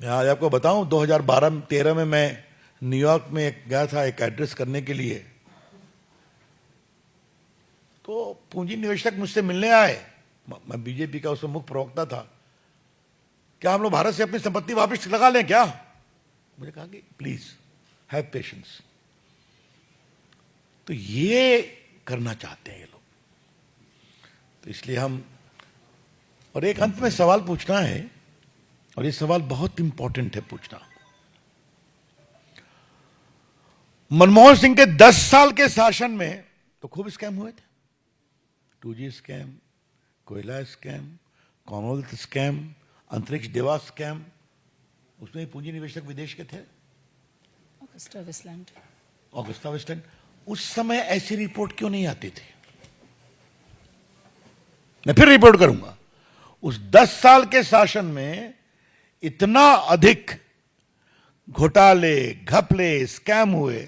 मैं आज आपको बताऊं 2012-13 में मैं न्यूयॉर्क में गया था एक एड्रेस करने के लिए। तो पूंजी निवेशक मुझसे मिलने आए, मैं बीजेपी का उसमें मुख्य प्रवक्ता था। क्या हम लोग भारत से अपनी संपत्ति वापस लगा लें क्या? मुझे कहा कि प्लीज हैव पेशेंस। तो ये करना चाहते हैं ये लोग। तो इसलिए हम, और एक अंत में सवाल पूछना है, और ये सवाल बहुत इंपॉर्टेंट है पूछना। मनमोहन सिंह के 10 साल के शासन में तो खूब स्कैम हुए थे। 2G स्कैम, कोयला स्कैम, कॉमनवेल्थ स्कैम, अंतरिक्ष देवा स्कैम। उसमें पूंजी निवेशक विदेश के थे। Augusta Westland. उस समय ऐसी रिपोर्ट क्यों नहीं आती थी? मैं फिर रिपोर्ट करूंगा। उस 10 साल के शासन में इतना अधिक घोटाले, घपले, स्कैम हुए,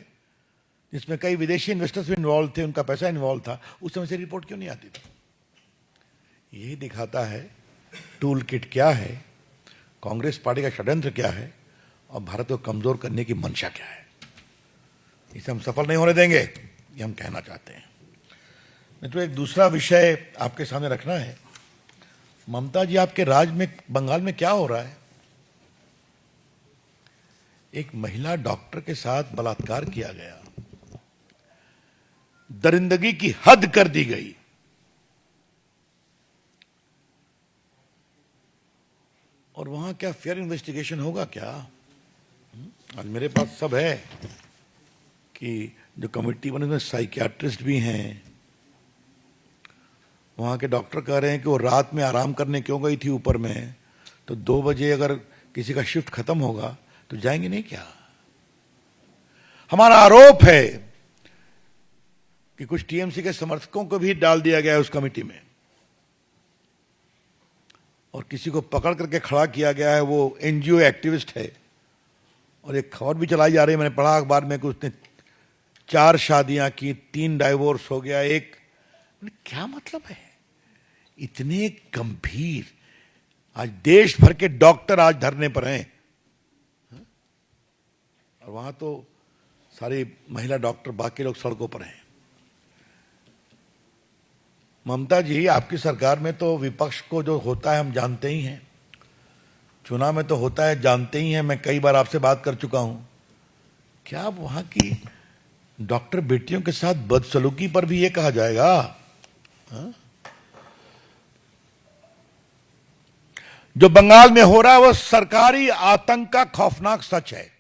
जिसमें कई विदेशी इन्वेस्टर्स भी इन्वॉल्व थे, उनका पैसा इन्वॉल्व था। उस समय से रिपोर्ट क्यों नहीं आती थी? यही दिखाता है टूल किट क्या है, कांग्रेस पार्टी का षड्यंत्र क्या है, और भारत को कमजोर करने की मंशा क्या है। इसे हम सफल नहीं होने देंगे, ये हम कहना चाहते हैं। मैं तो एक दूसरा विषय आपके सामने रखना है। ममता जी, आपके राज में, बंगाल में क्या हो रहा है? एक महिला डॉक्टर के साथ बलात्कार किया गया, दरिंदगी की हद कर दी गई। और वहां क्या फेयर इन्वेस्टिगेशन होगा क्या? आज मेरे पास सब है कि जो कमेटी बनी उसमें साइकियाट्रिस्ट भी हैं। वहां के डॉक्टर कह रहे हैं कि वो रात में आराम करने क्यों गई थी ऊपर में, तो 2 बजे अगर किसी का शिफ्ट खत्म होगा तो जाएंगे नहीं क्या? हमारा आरोप है कि कुछ टीएमसी के समर्थकों को भी डाल दिया गया है उस कमेटी में, और किसी को पकड़ करके खड़ा किया गया है, वो एनजीओ एक्टिविस्ट है। और एक खबर भी चलाई जा रही है, मैंने पढ़ा अखबार में कि उसने 4 शादियां की, 3 डाइवोर्स हो गया, एक। क्या मतलब है? इतने गंभीर, आज देश भर के डॉक्टर आज धरने पर हैं, और वहां तो सारी महिला डॉक्टर, बाकी लोग सड़कों पर हैं। ममता जी, आपकी सरकार में तो विपक्ष को जो होता है हम जानते ही हैं, चुनाव में तो होता है जानते ही हैं। मैं कई बार आपसे बात कर चुका हूं। क्या वहां की डॉक्टर बेटियों के साथ बदसलूकी पर भी ये कहा जाएगा? हा? जो बंगाल में हो रहा है वो सरकारी आतंक का खौफनाक सच है।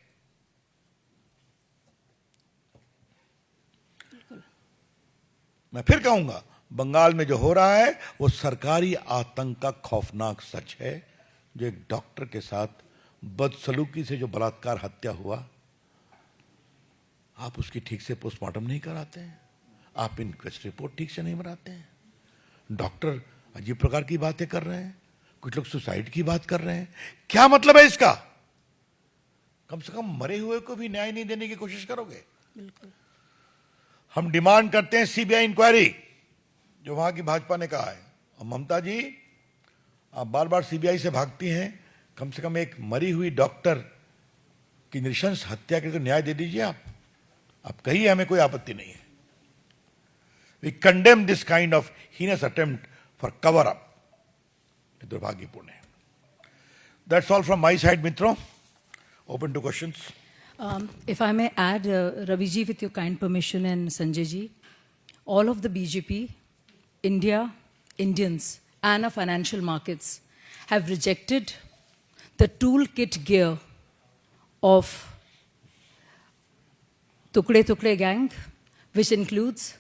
मैं फिर कहूंगा, बंगाल में जो हो रहा है वो सरकारी आतंक का खौफनाक सच है। जो एक डॉक्टर के साथ बदसलूकी से जो बलात्कार हत्या हुआ, आप उसकी ठीक से पोस्टमार्टम नहीं कराते हैं, आप इनक्वेस्ट रिपोर्ट ठीक से नहीं बनाते हैं। डॉक्टर अजीब प्रकार की बातें कर रहे हैं, कुछ लोग सुसाइड की बात कर रहे हैं। क्या मतलब है इसका? कम से कम मरे हुए को भी न्याय नहीं देने की कोशिश करोगे? बिल्कुल। हम डिमांड करते हैं सीबीआई इंक्वायरी, जो वहां की भाजपा ने कहा है। और ममता जी, आप बार बार सीबीआई से भागती हैं, कम से कम एक मरी हुई डॉक्टर की नृशंस हत्या के तो न्याय दे दीजिए। आप कहिए, हमें कोई आपत्ति नहीं है। We condemn this kind of heinous attempt for cover up. दुर्भाग्यपूर्ण है। That's all from my side मित्रों। Open to questions. If I may add, Ravi ji, with your kind permission, and Sanjay ji, all of the BJP, India, Indians, and our financial markets have rejected the toolkit gear of Tukde gang, which includes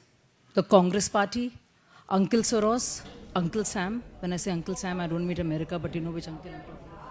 the Congress Party, Uncle Soros, Uncle Sam. When I say Uncle Sam, I don't mean America, but you know which uncle I'm talking about.